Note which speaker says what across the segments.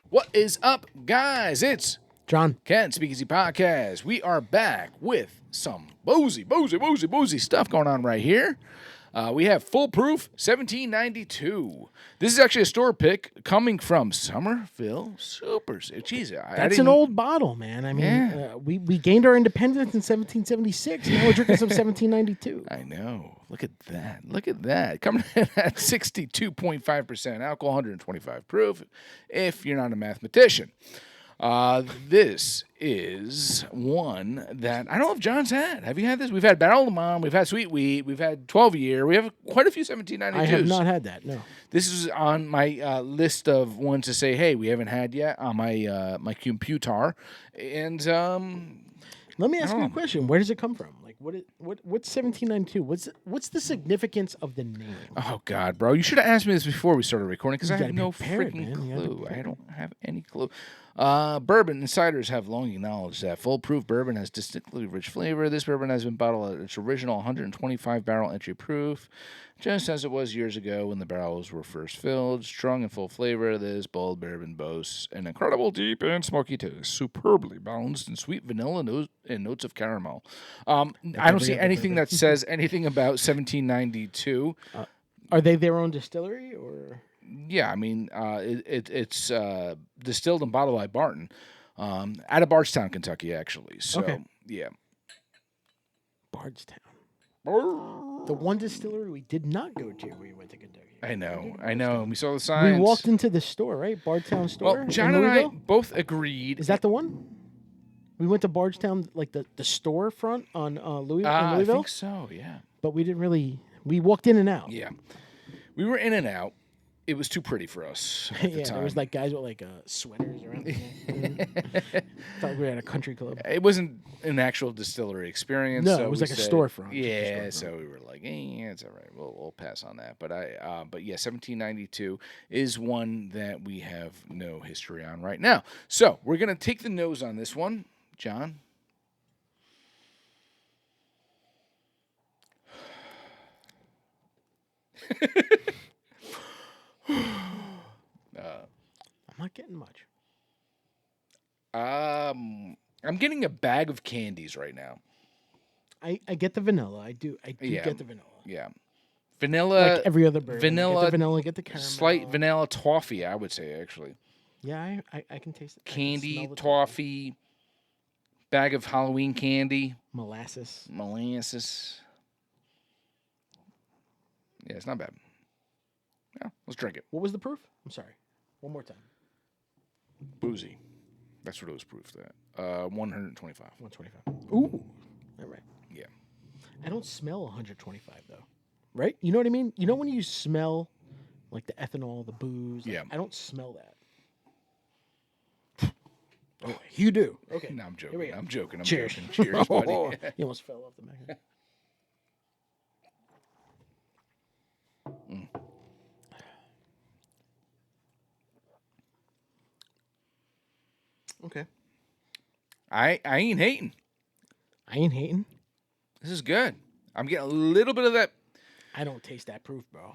Speaker 1: What is up, guys? It's
Speaker 2: John.
Speaker 1: Ken, Speakeasy Podcast. We are back with some boozy stuff going on right here. We have Full Proof 1792. This is actually a store pick coming from Somerville Supers. Jeez,
Speaker 2: That's an old bottle, man. I mean, we gained our independence in 1776. Now we're drinking some 1792.
Speaker 1: I know. Look at that. Coming in at 62.5% alcohol, 125 proof, if you're not a mathematician. This is one that I don't know if John's had. Have you had this? We've had Barrel of the Mom, we've had Sweet Wheat, we've had 12-year. We have quite a few 1792s.
Speaker 2: I have not had that, no.
Speaker 1: This is on my list of ones to say, hey, we haven't had yet on my my computer. And
Speaker 2: let me ask you a question. Where does it come from? Like, what's 1792? What's the significance of the name?
Speaker 1: Oh God, bro! You should have asked me this before we started recording because I have no
Speaker 2: prepared,
Speaker 1: freaking
Speaker 2: man.
Speaker 1: clue. I don't have any clue. Bourbon insiders have long acknowledged that Full Proof bourbon has distinctly rich flavor. This bourbon has been bottled at its original 125 barrel entry proof, just as it was years ago when the barrels were first filled. Strong and full flavor, this bold bourbon boasts an incredible deep and smoky taste, superbly balanced in sweet vanilla and notes of caramel. I don't see anything that says anything about 1792.
Speaker 2: Are they their own distillery or?
Speaker 1: Yeah, I mean, it's distilled and bottled by Barton out of Bardstown, Kentucky, actually. So,
Speaker 2: okay.
Speaker 1: Yeah.
Speaker 2: Bardstown. The one distillery we did not go to when we went to Kentucky.
Speaker 1: I know. We saw the signs.
Speaker 2: We walked into the store, right? Bardstown store?
Speaker 1: Well, John and I both agreed.
Speaker 2: Is that the one? We went to Bardstown, like the storefront on Louisville?
Speaker 1: I think so, yeah.
Speaker 2: But we didn't really... We walked in and out.
Speaker 1: Yeah. We were in and out. It was too pretty for us at the time.
Speaker 2: There was like guys with like sweaters around. Thought we were at a country club.
Speaker 1: It wasn't an actual distillery experience.
Speaker 2: No,
Speaker 1: so
Speaker 2: it was like a storefront.
Speaker 1: Yeah, so we were like, it's all right. We'll pass on that. But but yeah, 1792 is one that we have no history on right now. So we're gonna take the nose on this one, John.
Speaker 2: I'm not getting much.
Speaker 1: I'm getting a bag of candies right now.
Speaker 2: I get the vanilla. I do get the vanilla.
Speaker 1: Yeah. Vanilla.
Speaker 2: Like every other bourbon.
Speaker 1: Vanilla.
Speaker 2: Get the vanilla, get the caramel.
Speaker 1: Slight vanilla toffee, I would say, actually.
Speaker 2: Yeah, I can taste it.
Speaker 1: Candy, toffee, bag of Halloween candy.
Speaker 2: Molasses.
Speaker 1: Yeah, it's not bad. Yeah, let's drink it.
Speaker 2: What was the proof? I'm sorry. One more time.
Speaker 1: Boozy. That's what it was proofed at. 125.
Speaker 2: 125. Ooh. All right.
Speaker 1: Yeah.
Speaker 2: I don't smell 125 though. Right? You know what I mean? You know when you smell like the ethanol, the booze?
Speaker 1: Yeah.
Speaker 2: I don't smell that. Oh, you do. Okay.
Speaker 1: No, I'm joking. I'm joking.
Speaker 2: Cheers.
Speaker 1: Cheers, buddy.
Speaker 2: You almost fell off the magnet. Okay.
Speaker 1: I ain't hating. This is good. I'm getting a little bit of that.
Speaker 2: I don't taste that proof, bro.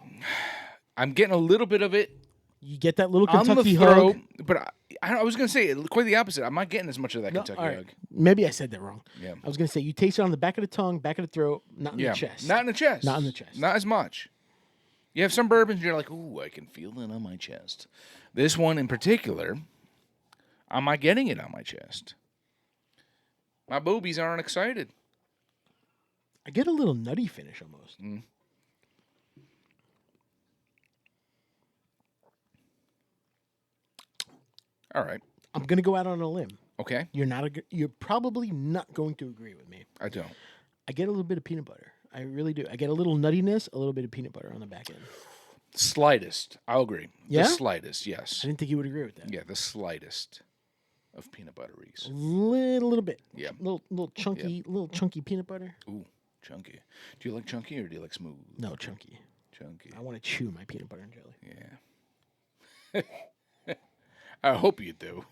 Speaker 1: I'm getting a little bit of it.
Speaker 2: You get that little
Speaker 1: on
Speaker 2: Kentucky
Speaker 1: the throat,
Speaker 2: hug.
Speaker 1: but I was going to say quite the opposite. I'm not getting as much of that Kentucky hug.
Speaker 2: Maybe I said that wrong.
Speaker 1: Yeah.
Speaker 2: I was going to say you taste it on the back of the tongue, back of the throat, not in the chest.
Speaker 1: Not in the chest.
Speaker 2: Not in the chest.
Speaker 1: Not as much. You have some bourbons and you're like, ooh, I can feel it on my chest. This one in particular, I'm not getting it on my chest. My boobies aren't excited.
Speaker 2: I get a little nutty finish almost.
Speaker 1: All right.
Speaker 2: I'm gonna go out on a limb.
Speaker 1: Okay.
Speaker 2: You're probably not going to agree with me.
Speaker 1: I don't.
Speaker 2: I get a little bit of peanut butter. I really do. I get a little nuttiness, a little bit of peanut butter on the back end.
Speaker 1: Slightest. I'll agree.
Speaker 2: Yeah?
Speaker 1: The slightest, yes.
Speaker 2: I didn't think you would agree with that.
Speaker 1: Yeah, the slightest of peanut butteries.
Speaker 2: Little bit.
Speaker 1: Yeah.
Speaker 2: Little chunky peanut butter.
Speaker 1: Ooh, chunky. Do you like chunky or do you like smooth?
Speaker 2: No, chunky.
Speaker 1: Chunky.
Speaker 2: I want to chew my peanut butter and jelly.
Speaker 1: Yeah. I hope you do.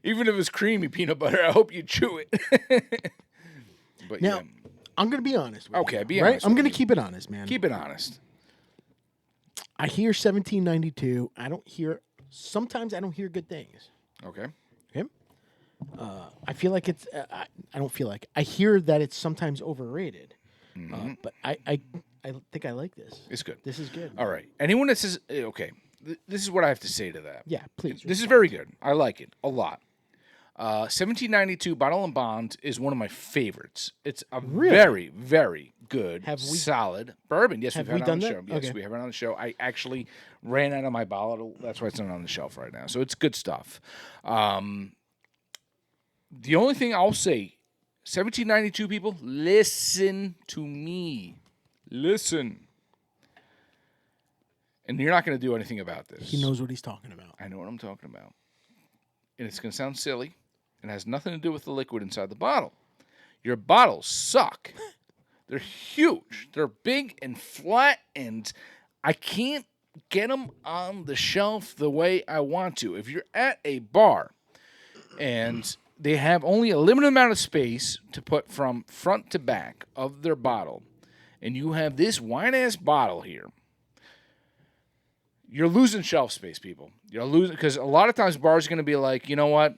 Speaker 1: Even if it's creamy peanut butter, I hope you chew it. But
Speaker 2: now,
Speaker 1: yeah.
Speaker 2: I'm going to be honest with you.
Speaker 1: Okay, be
Speaker 2: right?
Speaker 1: honest.
Speaker 2: I'm going to keep it honest, man.
Speaker 1: Keep it honest.
Speaker 2: I hear 1792. Sometimes I don't hear good things.
Speaker 1: Okay.
Speaker 2: Okay. I feel like it's. I don't feel like. I hear that it's sometimes overrated. But I think I like this.
Speaker 1: It's good.
Speaker 2: This is good.
Speaker 1: All right. Anyone that says, okay, this is what I have to say to that.
Speaker 2: Yeah, please.
Speaker 1: This is very good. I like it a lot. 1792 Bottle and Bond is one of my favorites. It's a very, very good, solid bourbon. Yes, we've had it on the show. Yes, we have it on the show. I actually ran out of my bottle. That's why it's not on the shelf right now. So it's good stuff. The only thing I'll say, 1792 people, listen to me. Listen. And you're not going to do anything about this.
Speaker 2: He knows what he's talking about.
Speaker 1: I know what I'm talking about. And it's going to sound silly. It has nothing to do with the liquid inside the bottle. Your bottles suck. They're huge. They're big and flat, and I can't get them on the shelf the way I want to. If you're at a bar and they have only a limited amount of space to put from front to back of their bottle, and you have this wine-ass bottle here, you're losing shelf space, people. You're losing, because a lot of times bars are going to be like, you know what?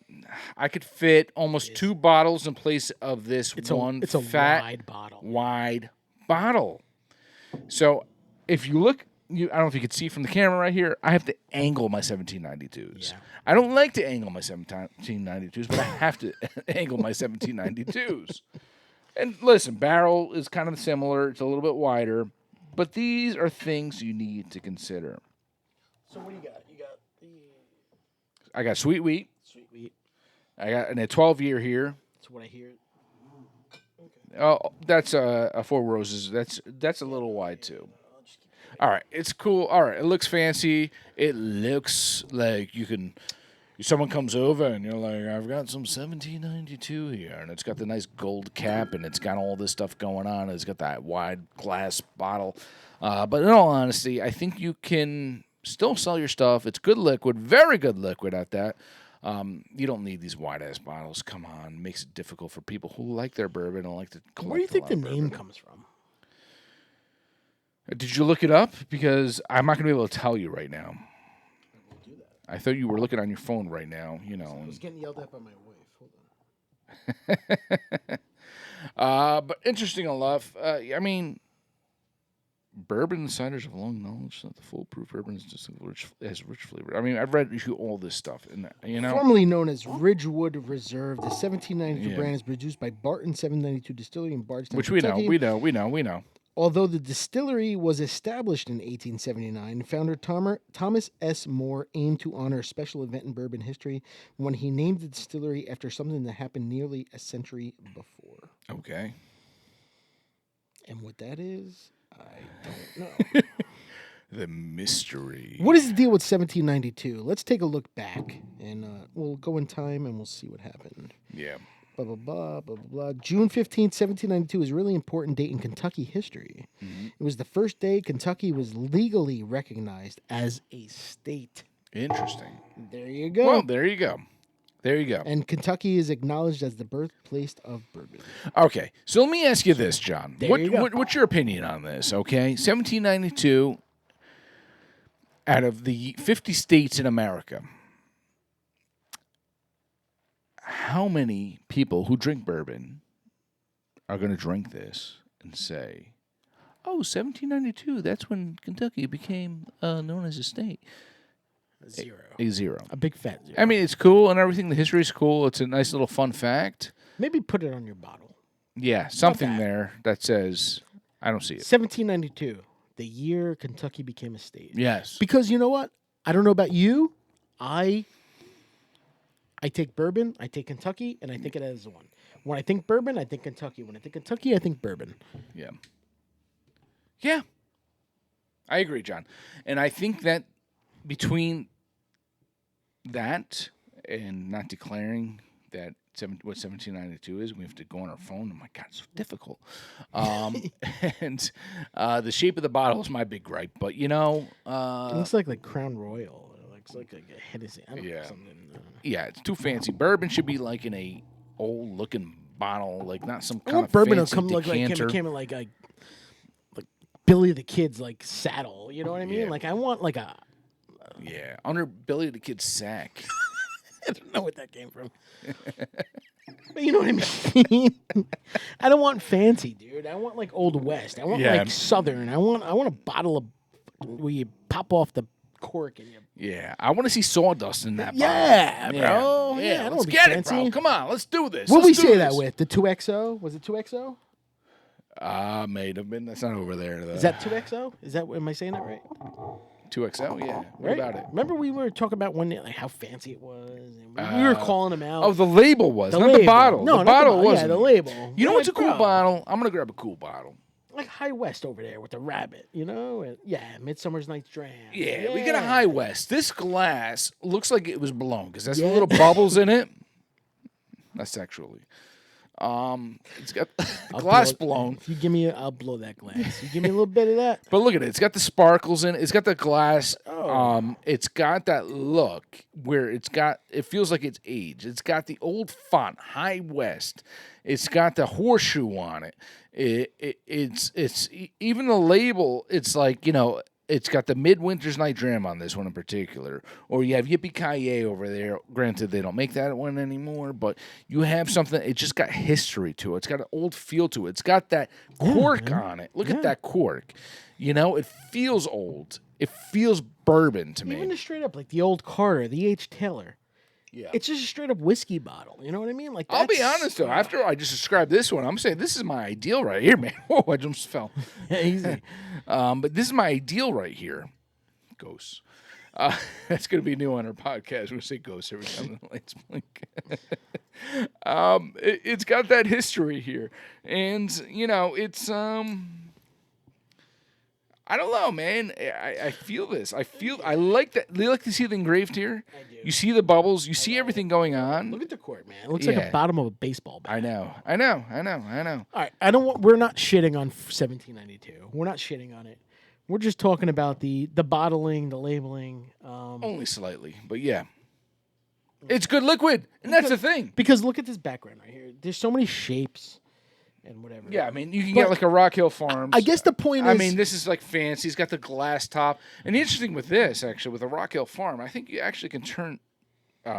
Speaker 1: I could fit almost 2 bottles in place of this
Speaker 2: It's
Speaker 1: a fat,
Speaker 2: wide bottle.
Speaker 1: So if you look, I don't know if you can see from the camera right here, I have to angle my 1792s.
Speaker 2: Yeah.
Speaker 1: I don't like to angle my 1792s, but I have to angle my 1792s. And listen, barrel is kind of similar. It's a little bit wider. But these are things you need to consider.
Speaker 2: So what do you got? You got
Speaker 1: I got sweet wheat.
Speaker 2: Sweet wheat.
Speaker 1: I got a 12-year here.
Speaker 2: That's what I hear. Okay.
Speaker 1: Oh, that's a Four Roses. That's a little wide too. All right, it's cool. All right, it looks fancy. It looks like someone comes over and you're like, I've got some 1792 here, and it's got the nice gold cap, and it's got all this stuff going on. It's got that wide glass bottle. But in all honesty, I think you can still sell your stuff. It's good liquid, very good liquid at that. You don't need these wide-ass bottles. Come on. It makes it difficult for people who like their bourbon and like to collect.
Speaker 2: Where do you think the name comes from?
Speaker 1: Did you look it up? Because I'm not going to be able to tell you right now.
Speaker 2: Do that.
Speaker 1: I thought you were looking on your phone right now. You know.
Speaker 2: I was getting yelled at by my wife. Hold
Speaker 1: on. But interesting enough, I mean, bourbon insiders have long knowledge that the foolproof bourbon is just has rich flavor. I mean, I've read all this stuff, and
Speaker 2: formerly known as Ridgewood Reserve, the 1792 brand is produced by Barton 792 Distillery in Bardstown,
Speaker 1: which
Speaker 2: Kentucky.
Speaker 1: we know.
Speaker 2: Although the distillery was established in 1879, founder Thomas S. Moore aimed to honor a special event in bourbon history when he named the distillery after something that happened nearly a century before.
Speaker 1: Okay.
Speaker 2: And what that is, I don't know.
Speaker 1: The mystery.
Speaker 2: What is the deal with 1792? Let's take a look back, and we'll go in time, and we'll see what happened.
Speaker 1: Yeah.
Speaker 2: Blah, blah, blah, blah, blah, blah. June 15th, 1792 is a really important date in Kentucky history. Mm-hmm. It was the first day Kentucky was legally recognized as a state.
Speaker 1: Interesting.
Speaker 2: There you go.
Speaker 1: Well, there you go.
Speaker 2: And Kentucky is acknowledged as the birthplace of bourbon.
Speaker 1: Okay, so let me ask you this, John.
Speaker 2: What's
Speaker 1: your opinion on this, okay? 1792, out of the 50 states in America, how many people who drink bourbon are going to drink this and say, oh, 1792, that's when Kentucky became known as a state?
Speaker 2: Zero.
Speaker 1: A zero.
Speaker 2: A big fat zero.
Speaker 1: I mean, it's cool and everything. The history is cool. It's a nice little fun fact.
Speaker 2: Maybe put it on your bottle.
Speaker 1: Yeah, something there that says, I don't see it.
Speaker 2: 1792, the year Kentucky became a state.
Speaker 1: Yes.
Speaker 2: Because you know what? I don't know about you. I take bourbon, I take Kentucky, and I think it as one. When I think bourbon, I think Kentucky. When I think Kentucky, I think bourbon.
Speaker 1: Yeah. Yeah. I agree, John. And I think that between that and not declaring that what 1792 is, we have to go on our phone. Oh, my God, it's so difficult. And the shape of the bottle is my big gripe. But, it
Speaker 2: looks like Crown Royal. It's like a Hennessy. I don't know, something.
Speaker 1: Yeah, it's too fancy. Bourbon should be like in a old-looking bottle, like not some kind of
Speaker 2: bourbon
Speaker 1: fancy
Speaker 2: come
Speaker 1: decanter.
Speaker 2: came in like Billy the Kid's like saddle. You know what I mean?
Speaker 1: Yeah.
Speaker 2: Like I want like a.
Speaker 1: Yeah, under Billy the Kid's sack.
Speaker 2: I don't know what that came from. But you know what I mean? I don't want fancy, dude. I want like Old West. I want
Speaker 1: Yeah.
Speaker 2: like Southern. I want a bottle of where you pop off the cork and you.
Speaker 1: Yeah, I want to see sawdust in that.
Speaker 2: Yeah,
Speaker 1: bottle.
Speaker 2: bro.
Speaker 1: Yeah,
Speaker 2: Yeah, I don't
Speaker 1: let's
Speaker 2: wanna be
Speaker 1: get
Speaker 2: fancy.
Speaker 1: it, bro. Come on, let's do this.
Speaker 2: What we
Speaker 1: Let's do
Speaker 2: say that
Speaker 1: this.
Speaker 2: with? The 2XO? Was it 2XO?
Speaker 1: May have been. That's not over there. Though.
Speaker 2: Is that 2XO? Is that am I saying that right?
Speaker 1: 2XL? Yeah. What
Speaker 2: Right?
Speaker 1: about it?
Speaker 2: Remember we were talking about one day, like how fancy it was, and we were calling them out.
Speaker 1: Oh, the label was not
Speaker 2: label.
Speaker 1: the bottle.
Speaker 2: No,
Speaker 1: the
Speaker 2: not
Speaker 1: bottle
Speaker 2: the,
Speaker 1: wasn't.
Speaker 2: Yeah, the label.
Speaker 1: You know
Speaker 2: We're
Speaker 1: what's a
Speaker 2: like,
Speaker 1: cool
Speaker 2: bro,
Speaker 1: bottle? I'm gonna grab a cool bottle.
Speaker 2: Like High West over there with the rabbit, you know? And, yeah, Midsummer's Night's Dram.
Speaker 1: Yeah, we got a High West. This glass looks like it was blown because there's
Speaker 2: Yeah.
Speaker 1: little bubbles in it. Not sexually. It's got glass blown.
Speaker 2: If you give me, I'll blow that glass. You give me a little bit of that.
Speaker 1: But look at it. It's got the sparkles in it. It's got the glass.
Speaker 2: Oh.
Speaker 1: It's got that look where it feels like it's aged. It's got the old font, High West. It's got the horseshoe on it. It's even the label. It's like, it's got the Midwinter's Night Dram on this one in particular. Or you have Yippee-Ki-Yay over there. Granted, they don't make that one anymore, but you have something. It just got history to it. It's got an old feel to it. It's got that cork on it. Look at that cork. It feels old. It feels bourbon to me.
Speaker 2: Even the straight up, like the old Carter, the H. Taylor.
Speaker 1: Yeah.
Speaker 2: It's just a straight up whiskey bottle. You know what I mean? Like
Speaker 1: I'll be
Speaker 2: that's-
Speaker 1: honest, though. After I just described this one, I'm saying this is my ideal right here, man. Whoa, I just fell.
Speaker 2: Yeah, easy.
Speaker 1: But this is my ideal right here. Ghosts. That's going to be new on our podcast. We're going to say ghosts every time the lights blink. It's got that history here. And, it's... I don't know, man. I feel this. I like that. You like to see it engraved here?
Speaker 2: I do.
Speaker 1: You see the bubbles. You see everything going on.
Speaker 2: Look at the cork, man. It looks like
Speaker 1: Yeah.
Speaker 2: a bottom of a baseball bat.
Speaker 1: I know.
Speaker 2: All right, we're not shitting on 1792. We're not shitting on it. We're just talking about the bottling, the labeling.
Speaker 1: Only slightly, but yeah. It's good liquid, and that's the thing.
Speaker 2: Because look at this background right here. There's so many shapes and whatever.
Speaker 1: Yeah, I mean, you can
Speaker 2: But
Speaker 1: get like a Rock Hill Farms.
Speaker 2: I guess the point is.
Speaker 1: I mean, this is like fancy. It's got the glass top. And the interesting with this, actually, with a Rock Hill Farm, I think you actually can turn.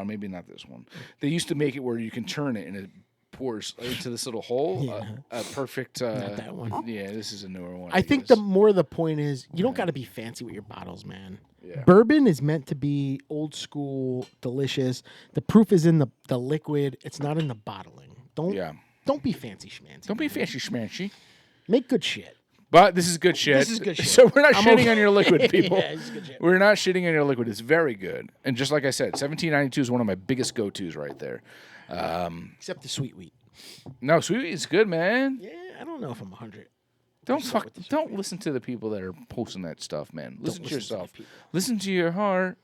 Speaker 1: Maybe not this one. They used to make it where you can turn it and it pours into this little hole.
Speaker 2: Yeah.
Speaker 1: A perfect.
Speaker 2: Not that one.
Speaker 1: Yeah, this is a newer one.
Speaker 2: I think
Speaker 1: guess.
Speaker 2: the more the point is, you don't got to be fancy with your bottles, man.
Speaker 1: Yeah.
Speaker 2: Bourbon is meant to be old school, delicious. The proof is in the liquid. It's not in the bottling. Don't be fancy schmancy.
Speaker 1: Don't be fancy schmancy.
Speaker 2: Make good shit.
Speaker 1: But this is good shit.
Speaker 2: This is good shit.
Speaker 1: So we're not
Speaker 2: I'm
Speaker 1: shitting
Speaker 2: okay.
Speaker 1: on your liquid, people.
Speaker 2: Yeah, this is good shit.
Speaker 1: We're not shitting on your liquid. It's very good. And just like I said, 1792 is one of my biggest go-tos right there.
Speaker 2: Except the sweet wheat.
Speaker 1: No, sweet wheat is good, man.
Speaker 2: Yeah, I don't know if I'm 100.
Speaker 1: Don't listen to the people that are posting that stuff, man. Listen to
Speaker 2: listen to the
Speaker 1: yourself.
Speaker 2: people.
Speaker 1: Listen to your heart.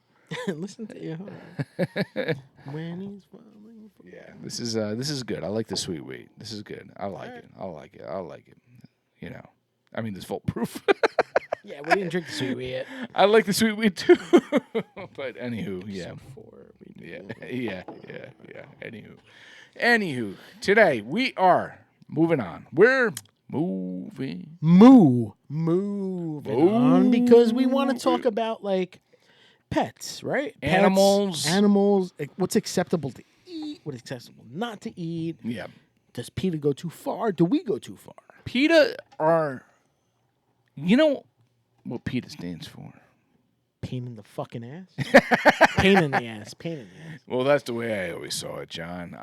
Speaker 2: Listen to your heart. When he's falling.
Speaker 1: Yeah, this is good. I like the sweet wheat. This is good. I like it. I like it. I mean, this volt proof.
Speaker 2: Yeah, we didn't drink the sweet wheat yet.
Speaker 1: I like the sweet wheat too. But anywho, yeah. Yeah. Anywho, today we are moving on. We're moving.
Speaker 2: Moving on because we want to talk about like pets, right? Pets,
Speaker 1: Animals.
Speaker 2: like, what's acceptable to eat? What's acceptable not to eat?
Speaker 1: Yeah.
Speaker 2: Does PETA go too far? Do we go too far?
Speaker 1: PETA are. You know what PETA stands for?
Speaker 2: Pain in the fucking ass. Pain in the ass. Pain in the ass.
Speaker 1: Well, that's the way I always saw it, John.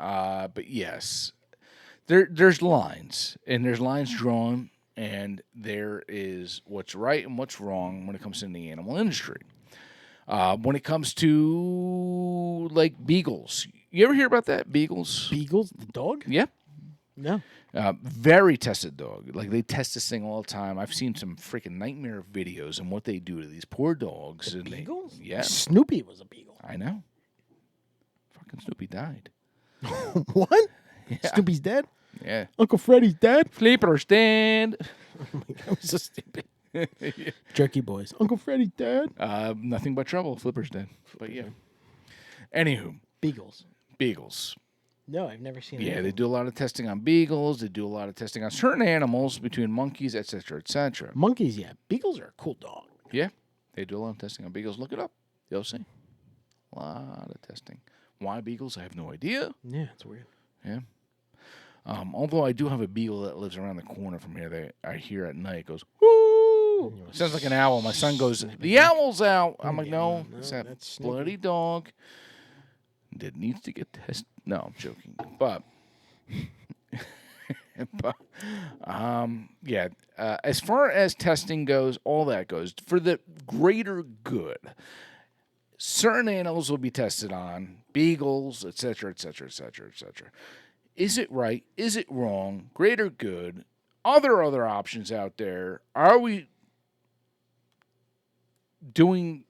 Speaker 1: But yes, there's lines, and there's lines drawn, and there is what's right and what's wrong when it comes to the animal industry. When it comes to like beagles, you ever hear about that? Beagles?
Speaker 2: Beagles, the dog?
Speaker 1: Yeah.
Speaker 2: No.
Speaker 1: Very tested dog. Like they test this thing all the time. I've seen some freaking nightmare videos and what they do to these poor dogs. And
Speaker 2: Beagles?
Speaker 1: Yeah.
Speaker 2: Snoopy was a beagle.
Speaker 1: I know. Fucking Snoopy died.
Speaker 2: What?
Speaker 1: Yeah.
Speaker 2: Snoopy's dead?
Speaker 1: Yeah.
Speaker 2: Uncle Freddy's dead?
Speaker 1: Flipper stand.
Speaker 2: Oh my God, that was so stupid. Jerky boys. Uncle Freddy's dead?
Speaker 1: Nothing but trouble. Flipper's dead. But yeah. Anywho,
Speaker 2: Beagles.
Speaker 1: beagles.
Speaker 2: No, I've never seen.
Speaker 1: Yeah, they
Speaker 2: anything.
Speaker 1: do a lot of testing on beagles. They do a lot of testing on certain animals, between monkeys, etc., etc.
Speaker 2: Monkeys, yeah. Beagles are a cool dog.
Speaker 1: Yeah, they do a lot of testing on beagles. Look it up. You'll see. A lot of testing. Why beagles? I have no idea.
Speaker 2: Yeah, it's weird.
Speaker 1: Yeah. Although I do have a beagle that lives around the corner from here that I hear at night. Goes, whoo! Sounds like an owl. My son goes, the owl's out. I'm like, no, it's that
Speaker 2: that's snippy.
Speaker 1: bloody dog that needs to get tested. No, I'm joking. But, yeah. As far as testing goes, all that goes for the greater good. Certain animals will be tested on, beagles, etc., etc., etc., etc. Is it right? Is it wrong? Greater good? Are there other options out there? Are we doing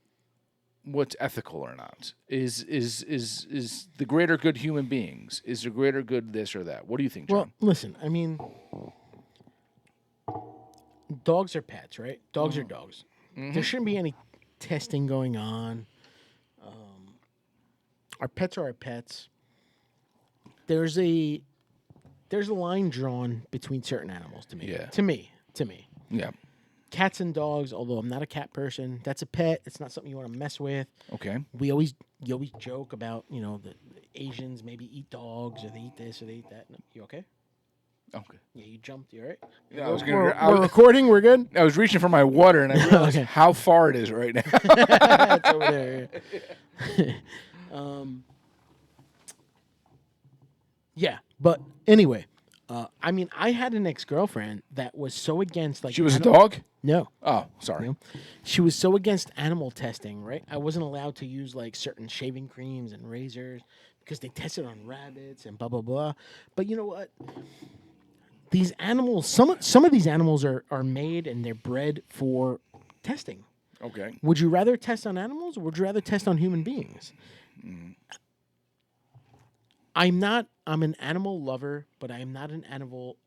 Speaker 1: what's ethical or not? Is the greater good human beings? Is the greater good this or that? What do you think, John?
Speaker 2: Well, listen. I mean, dogs are pets, right? Dogs are dogs. There shouldn't be any testing going on. Our pets are our pets. There's a line drawn between certain animals to me.
Speaker 1: Yeah.
Speaker 2: To me.
Speaker 1: Yeah.
Speaker 2: Cats and dogs, although I'm not a cat person, that's a pet. It's not something you want to mess with.
Speaker 1: Okay.
Speaker 2: You always joke about, the Asians maybe eat dogs or they eat this or they eat that. No, you okay?
Speaker 1: Okay.
Speaker 2: Yeah, you jumped. You all right?
Speaker 1: Yeah, I was
Speaker 2: We're
Speaker 1: gonna.
Speaker 2: recording. We're good.
Speaker 1: I was reaching for my water and I realized
Speaker 2: Okay.
Speaker 1: how far it is right now.
Speaker 2: It's over there. Yeah, but anyway, I mean, I had an ex-girlfriend that was so against
Speaker 1: She was a dog.
Speaker 2: No,
Speaker 1: Oh, sorry.
Speaker 2: no, she was so against animal testing. Right, I wasn't allowed to use like certain shaving creams and razors because they tested on rabbits and blah blah blah. But you know what? These animals, some of these animals are made and they're bred for testing.
Speaker 1: Okay.
Speaker 2: Would you rather test on animals or would you rather test on human beings? I'm an animal lover, but I am not an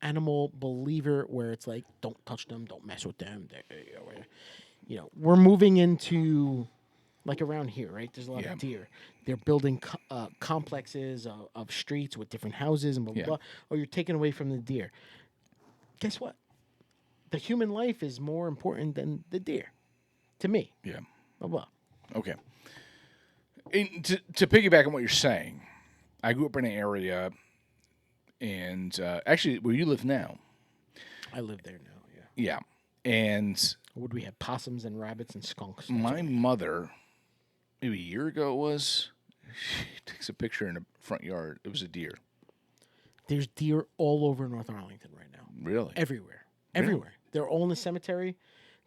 Speaker 2: animal believer where it's like, don't touch them, don't mess with them. We're moving into, like around here, right? There's a lot
Speaker 1: Yeah.
Speaker 2: of deer. They're building complexes of streets with different houses and blah, blah,
Speaker 1: Yeah.
Speaker 2: blah. Or you're taking away from the deer. Guess what? The human life is more important than the deer. To me.
Speaker 1: Yeah.
Speaker 2: Blah, blah.
Speaker 1: Okay. To piggyback on what you're saying, I grew up in an area, and actually, where you live now.
Speaker 2: I live there now, yeah.
Speaker 1: Yeah. And
Speaker 2: Would we have possums and rabbits and skunks?
Speaker 1: my mother, maybe a year ago it was, she takes a picture in the front yard. It was a deer.
Speaker 2: There's deer all over North Arlington right now.
Speaker 1: Really?
Speaker 2: Everywhere. Everywhere. They're all in the cemetery.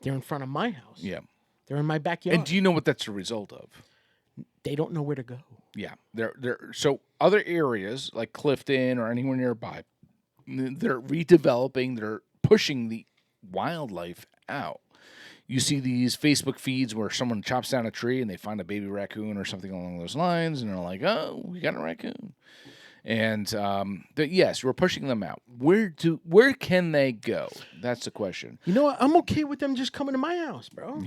Speaker 2: They're in front of my house.
Speaker 1: Yeah.
Speaker 2: They're in my backyard.
Speaker 1: And do you know what that's a result of?
Speaker 2: They don't know where to go.
Speaker 1: Yeah. So other areas like Clifton or anywhere nearby, they're redeveloping, they're pushing the wildlife out. You see these Facebook feeds where someone chops down a tree and they find a baby raccoon or something along those lines, and they're like, "Oh, we got a raccoon." And yes, we're pushing them out. Where can they go? That's the question.
Speaker 2: You know what? I'm okay with them just coming to my house, bro.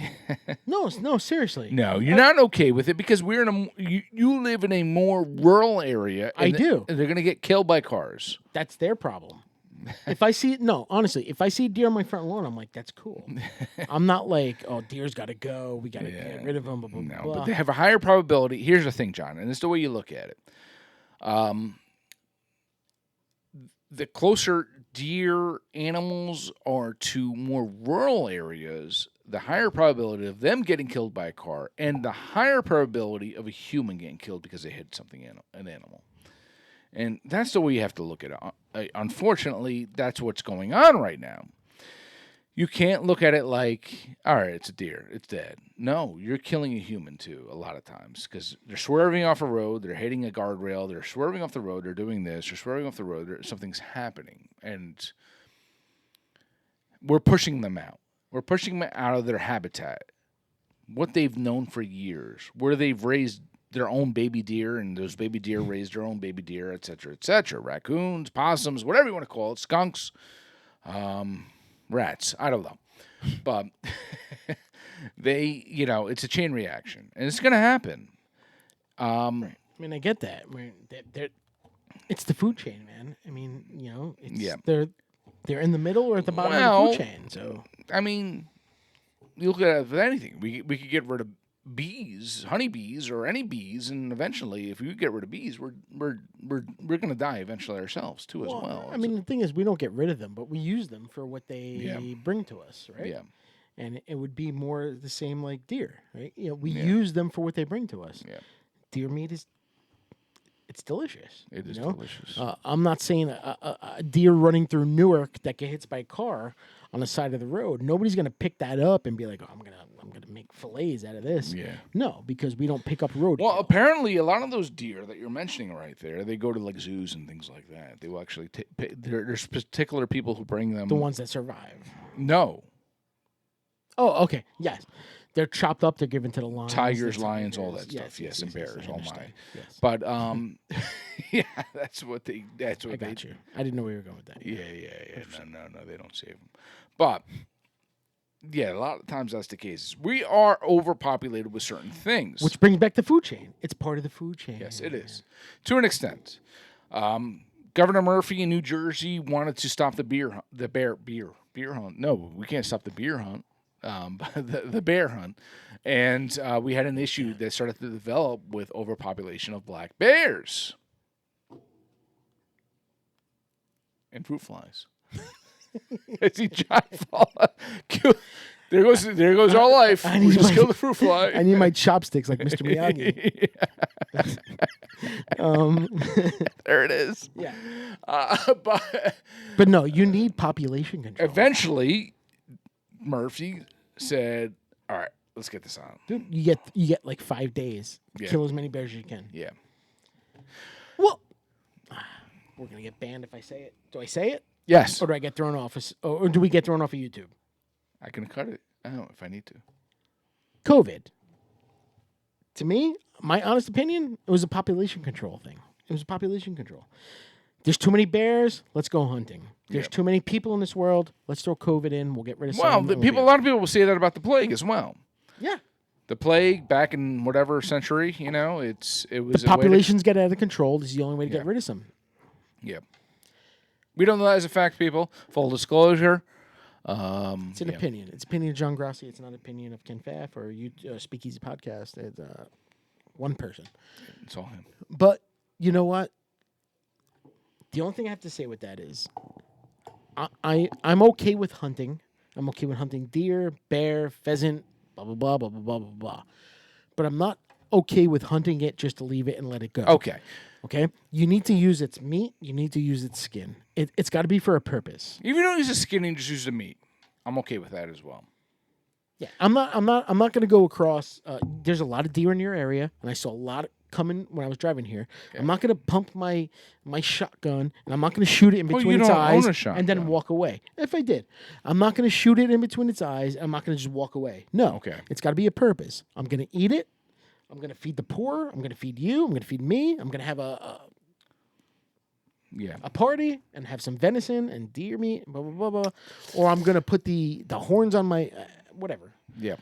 Speaker 2: No, seriously.
Speaker 1: No, you're not okay with it because we're in you live in a more rural area.
Speaker 2: I do.
Speaker 1: And they're going to get killed by cars.
Speaker 2: That's their problem. If I see honestly, if I see deer on my front lawn, I'm like, that's cool. I'm not like, oh, deer's got to go. We got to get rid of them. Blah, blah,
Speaker 1: No,
Speaker 2: blah.
Speaker 1: but they have a higher probability. Here's the thing, John, and it's the way you look at it. The closer deer animals are to more rural areas, the higher probability of them getting killed by a car, and the higher probability of a human getting killed because they hit an animal. And that's the way you have to look at it. Unfortunately, that's what's going on right now. You can't look at it like, all right, it's a deer, it's dead. No, you're killing a human too a lot of times because they're swerving off a road, they're hitting a guardrail, they're swerving off the road, they're doing this, they're swerving off the road, something's happening. And we're pushing them out. We're pushing them out of their habitat, what they've known for years, where they've raised their own baby deer, and those baby deer raised their own baby deer, et cetera, raccoons, possums, whatever you want to call it, skunks, rats, I don't know. But it's a chain reaction, and it's going to happen.
Speaker 2: I mean, I get that. I mean, It's the food chain, man. I mean, it's
Speaker 1: Yeah.
Speaker 2: they're in the middle or at the bottom of the
Speaker 1: Well,
Speaker 2: food chain. So
Speaker 1: I mean, you look at it with anything. We could get rid of bees, honeybees, or any bees, and eventually, if we get rid of bees, we're going to die eventually ourselves too as well.
Speaker 2: I mean, the thing is, we don't get rid of them, but we use them for what they
Speaker 1: Yeah.
Speaker 2: bring to us, right?
Speaker 1: Yeah.
Speaker 2: And it would be more the same like deer, right? We
Speaker 1: Yeah.
Speaker 2: use them for what they bring to us.
Speaker 1: Yeah.
Speaker 2: Deer meat it's delicious.
Speaker 1: It is
Speaker 2: you know?
Speaker 1: delicious.
Speaker 2: I'm not saying a deer running through Newark that gets hit by a car on the side of the road. Nobody's gonna pick that up and be like, "Oh, I'm gonna make fillets out of this."
Speaker 1: Yeah.
Speaker 2: No, because we don't pick up road.
Speaker 1: Well, apparently, a lot of those deer that you're mentioning right there, they go to like zoos and things like that. They will actually there's particular people who bring them.
Speaker 2: The ones that survive.
Speaker 1: No.
Speaker 2: Oh, okay. Yes. They're chopped up. They're given to the lions.
Speaker 1: Tigers,
Speaker 2: the
Speaker 1: lions, all
Speaker 2: tigers.
Speaker 1: that stuff. Yes, and
Speaker 2: I
Speaker 1: bears. Oh my.
Speaker 2: understand. Yes.
Speaker 1: But yeah, that's what they.
Speaker 2: I got you. I didn't know where you were going with that.
Speaker 1: Yeah. No, they don't save them. But yeah, a lot of times that's the case. We are overpopulated with certain things.
Speaker 2: Which brings back the food chain. It's part of the food chain.
Speaker 1: Yes, it is to an extent. Governor Murphy in New Jersey wanted to stop the beer hunt. No, we can't stop the beer hunt. The bear hunt, and we had an issue that started to develop with overpopulation of black bears and fruit flies. I see John fall. There goes our life. We just kill the fruit fly.
Speaker 2: I need my chopsticks like Mr. Miyagi.
Speaker 1: There it is.
Speaker 2: Yeah.
Speaker 1: But
Speaker 2: no, you need population control.
Speaker 1: Eventually, Murphy said, "All right, let's get this on."
Speaker 2: Dude, you get like 5 days.
Speaker 1: Yeah.
Speaker 2: Kill as many bears as you can.
Speaker 1: Yeah.
Speaker 2: Well, we're gonna get banned if I say it. Do I say it?
Speaker 1: Yes.
Speaker 2: Or do I get thrown off? Or do we get thrown off of YouTube?
Speaker 1: I can cut it out if I need to.
Speaker 2: COVID. To me, my honest opinion, it was a population control thing. It was a population control. There's too many bears. Let's go hunting. There's too many people in this world. Let's throw COVID in. We'll get rid of some.
Speaker 1: Well, a lot of people will say that about the plague as well.
Speaker 2: Yeah.
Speaker 1: The plague back in whatever century, it was
Speaker 2: the populations get out of control. This is the only way to get rid of some.
Speaker 1: Yeah. We don't know that as a fact, people. Full disclosure.
Speaker 2: It's an opinion. It's opinion of John Grassi. It's not opinion of Ken Pfaff or Speakeasy Podcast. It's one person.
Speaker 1: It's all him.
Speaker 2: But you know what? The only thing I have to say with that is I'm okay with hunting. I'm okay with hunting deer, bear, pheasant, blah, blah, blah, blah, blah, blah, blah, blah. But I'm not okay with hunting it just to leave it and let it go.
Speaker 1: Okay.
Speaker 2: Okay? You need to use its meat. You need to use its skin. It's got to be for a purpose.
Speaker 1: If you don't use the skin and just use the meat, I'm okay with that as well.
Speaker 2: Yeah, I'm not going to go across. There's a lot of deer in your area, and I saw a lot coming when I was driving here. Okay. I'm not going to pump my shotgun, and I'm not going to shoot it in between its eyes and then walk away. If I did, I'm not going to shoot it in between its eyes. I'm not going to just walk away. No,
Speaker 1: okay.
Speaker 2: It's got to be a purpose. I'm going to eat it. I'm going to feed the poor. I'm going to feed you. I'm going to feed me. I'm going to have a party and have some venison and deer meat, blah blah blah blah. Or I'm going to put the horns on my whatever.
Speaker 1: Yeah,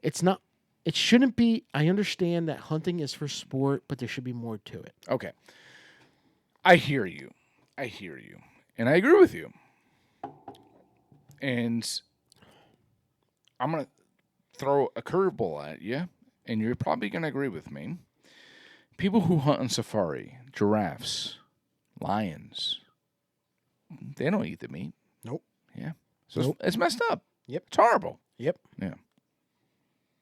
Speaker 2: it's not. It shouldn't be. I understand that hunting is for sport, but there should be more to it.
Speaker 1: Okay. I hear you. And I agree with you. And I'm going to throw a curveball at you, and you're probably going to agree with me. People who hunt on safari, giraffes, lions, they don't eat the meat.
Speaker 2: Nope.
Speaker 1: Yeah. So it's messed up.
Speaker 2: Yep.
Speaker 1: It's horrible.
Speaker 2: Yep.
Speaker 1: Yeah.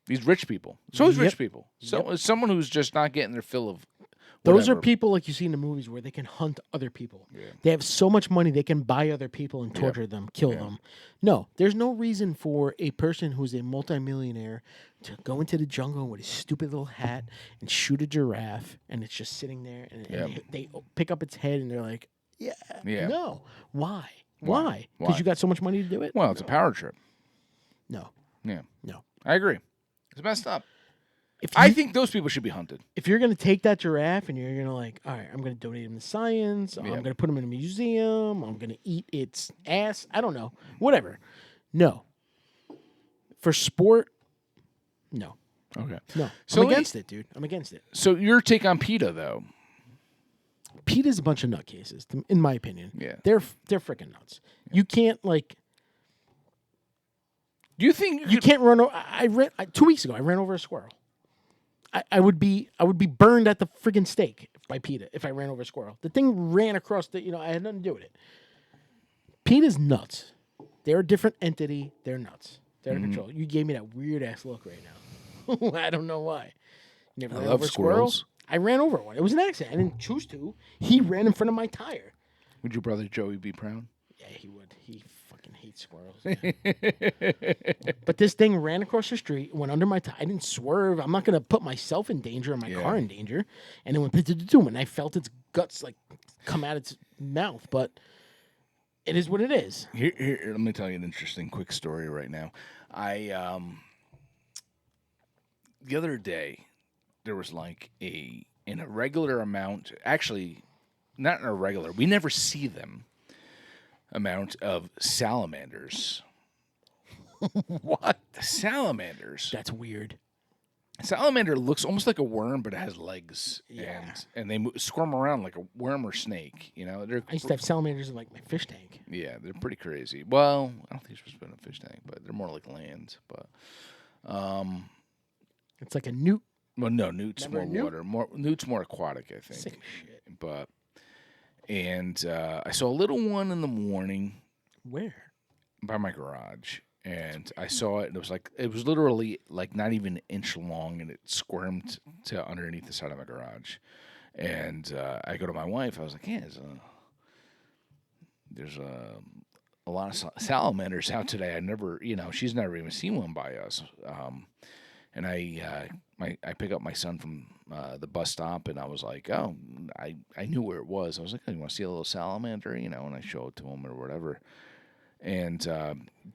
Speaker 1: These rich people. So is rich people. So is someone who's just not getting their fill of whatever.
Speaker 2: Those are people like you see in the movies where they can hunt other people.
Speaker 1: Yeah.
Speaker 2: They have so much money they can buy other people and torture them, kill them. No, there's no reason for a person who's a multimillionaire to go into the jungle with a stupid little hat and shoot a giraffe, and it's just sitting there, and they pick up its head, and they're like, no. Why? Because you got so much money to do it?
Speaker 1: Well, it's a power trip.
Speaker 2: No.
Speaker 1: Yeah.
Speaker 2: No.
Speaker 1: I agree. It's messed up. I think those people should be hunted.
Speaker 2: If you're going to take that giraffe and you're going to like, all right, I'm going to donate him to science. I'm going to put him in a museum. I'm going to eat its ass. I don't know. Whatever. No. For sport, no.
Speaker 1: Okay.
Speaker 2: No. So I'm against it, dude. I'm against it.
Speaker 1: So your take on PETA, though?
Speaker 2: PETA's a bunch of nutcases, in my opinion.
Speaker 1: Yeah.
Speaker 2: They're freaking nuts. You can't like.
Speaker 1: Do you think
Speaker 2: You can't run. I ran 2 weeks ago. I ran over a squirrel. I would be burned at the friggin' stake by PETA if I ran over a squirrel. The thing ran across the. I had nothing to do with it. PETA's nuts. They're a different entity. They're nuts. They're out of control. You gave me that weird ass look right now. I don't know why. You never ran over a squirrel? I ran over one. It was an accident. I didn't choose to. He ran in front of my tire.
Speaker 1: Would your brother Joey be proud?
Speaker 2: Yeah, he would. He fucking hates squirrels. But this thing ran across the street, went under my tire. I didn't swerve. I'm not going to put myself in danger or my car in danger. And it went and I felt its guts like come out its mouth. But it is what it is.
Speaker 1: Here, let me tell you an interesting quick story right now. The other day, there was like an irregular amount, actually, not an irregular, we never see them, amount of salamanders.
Speaker 2: What?
Speaker 1: Salamanders.
Speaker 2: That's weird.
Speaker 1: Salamander looks almost like a worm, but it has legs.
Speaker 2: Yeah.
Speaker 1: And they squirm around like a worm or snake.
Speaker 2: I used to have salamanders in like my fish tank.
Speaker 1: Yeah, they're pretty crazy. Well, I don't think you're supposed to put in a fish tank, but they're more like lands. But
Speaker 2: It's like a newt.
Speaker 1: well, no, newt's
Speaker 2: Remember
Speaker 1: more
Speaker 2: a newt?
Speaker 1: water. Newt's more aquatic, I think.
Speaker 2: Sick shit.
Speaker 1: But I saw a little one in the morning
Speaker 2: Where?
Speaker 1: by my garage, and I saw it, and it was literally like not even an inch long, and it squirmed to underneath the side of my garage. And I go to my wife. I was like, "Yeah, there's a lot of salamanders out today. I never, she's never even seen one by us." And I pick up my son from the bus stop, and I was like, "Oh, I knew where it was." I was like, "Oh, you want to see a little salamander?" And I show it to him or whatever. And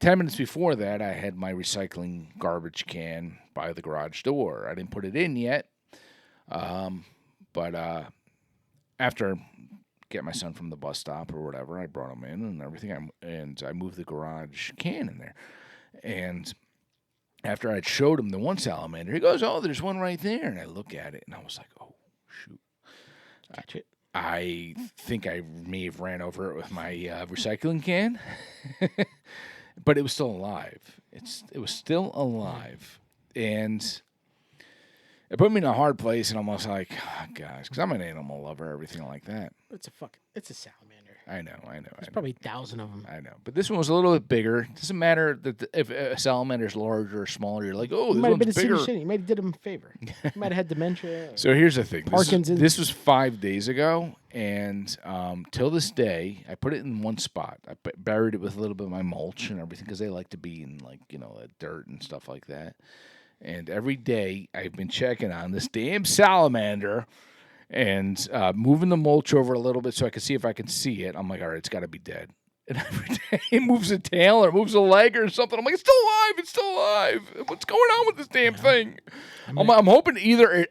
Speaker 1: 10 minutes before that, I had my recycling garbage can by the garage door. I didn't put it in yet, but after get my son from the bus stop or whatever, I brought him in and everything, and I moved the garage can in there. And after I'd showed him the one salamander, he goes, "Oh, there's one right there." And I look at it, and I was like, "Oh, shoot."
Speaker 2: Catch it.
Speaker 1: I think I may have ran over it with my recycling can, but it was still alive. It was still alive, and it put me in a hard place. And I'm almost like, oh, gosh, because I'm an animal lover, everything like that.
Speaker 2: It's a salamander.
Speaker 1: I know.
Speaker 2: There's probably 1,000 of them.
Speaker 1: I know, but this one was a little bit bigger. It doesn't matter that if a salamander's larger or smaller. You're like, oh, this one's bigger.
Speaker 2: You might have did him a favor. You might have had dementia.
Speaker 1: So here's the thing.
Speaker 2: Parkinson's.
Speaker 1: This was 5 days ago, and till this day, I put it in one spot. I buried it with a little bit of my mulch and everything because they like to be in dirt and stuff like that. And every day I've been checking on this damn salamander and moving the mulch over a little bit so I can see if I can see it. I'm like, all right, it's got to be dead. And every day it moves a tail or moves a leg or something. I'm like, it's still alive. It's still alive. What's going on with this damn thing? I'm hoping either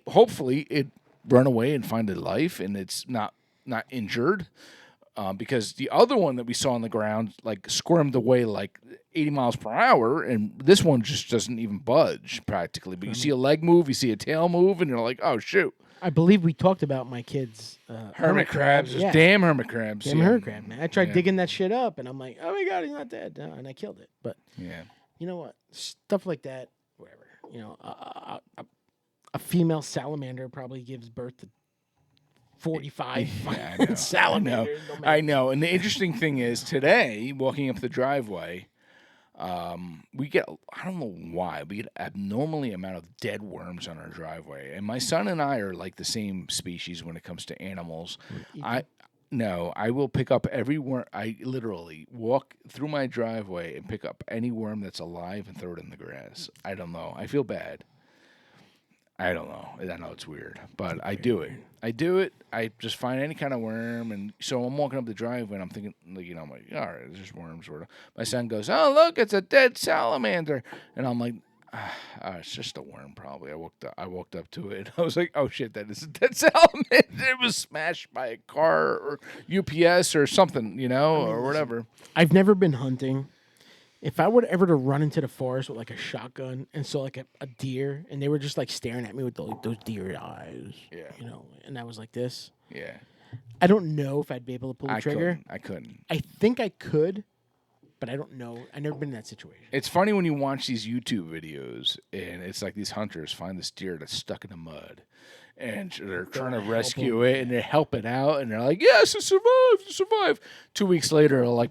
Speaker 1: hopefully it run away and find a life and it's not injured. Because the other one that we saw on the ground like squirmed away like 80 miles per hour, and this one just doesn't even budge practically. But you see a leg move, you see a tail move, and you're like, oh, shoot.
Speaker 2: I believe we talked about my kids'
Speaker 1: hermit crabs.
Speaker 2: Yeah.
Speaker 1: Damn hermit crabs.
Speaker 2: Hermit crab, man. I tried digging that shit up, and I'm like, oh my God, he's not dead. No, and I killed it. But you know what? Stuff like that, whatever. A female salamander probably gives birth to 45 salamanders.
Speaker 1: I know. And the interesting thing is today, walking up the driveway, we get, I don't know why, we get abnormally amount of dead worms on our driveway. And my son and I are like the same species when it comes to animals. I will pick up every worm. I literally walk through my driveway and pick up any worm that's alive and throw it in the grass. I don't know. I feel bad. I don't know. I know it's weird, but I do it. I just find any kind of worm, and so I'm walking up the driveway, and I'm thinking, I'm like, all right, it's just worms. Sort of. My son goes, oh, look, it's a dead salamander, and I'm like, it's just a worm, probably. I walked up to it. I was like, oh shit, that is a dead salamander. It was smashed by a car or UPS or something, or whatever.
Speaker 2: I've never been hunting. If I were ever to run into the forest with like a shotgun and saw like a deer and they were just like staring at me with those deer eyes, and I was like this, I don't know if I'd be able to pull the trigger.
Speaker 1: I couldn't.
Speaker 2: I think I could, but I don't know. I've never been in that situation.
Speaker 1: It's funny when you watch these YouTube videos and it's like these hunters find this deer that's stuck in the mud. And they're trying to rescue it, and they help it out, and they're like, "Yes, it survived! It survived!" 2 weeks later, they're like,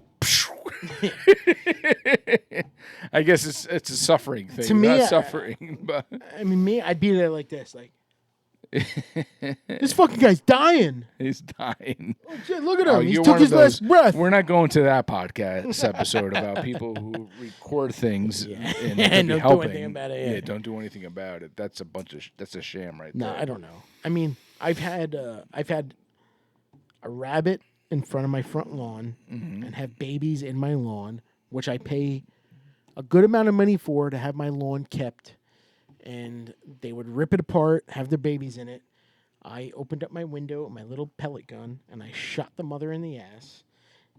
Speaker 1: I guess it's a suffering thing.
Speaker 2: To me,
Speaker 1: not suffering, but
Speaker 2: I mean, I'd be there like this, like this fucking guy's dying.
Speaker 1: he's dying.
Speaker 2: Oh, shit, look at him. He
Speaker 1: you're
Speaker 2: took
Speaker 1: one
Speaker 2: his
Speaker 1: of those-
Speaker 2: last breath.
Speaker 1: We're not going to that podcast episode about people who record things and
Speaker 2: And
Speaker 1: be
Speaker 2: don't do
Speaker 1: helping.
Speaker 2: anything about it, yeah.
Speaker 1: Don't do anything about it. That's that's a sham right
Speaker 2: No,
Speaker 1: there.
Speaker 2: I don't know. I mean, I've had a rabbit in front of my front lawn and have babies in my lawn, which I pay a good amount of money for to have my lawn kept. And they would rip it apart, have their babies in it. I opened up my window with my little pellet gun, and I shot the mother in the ass.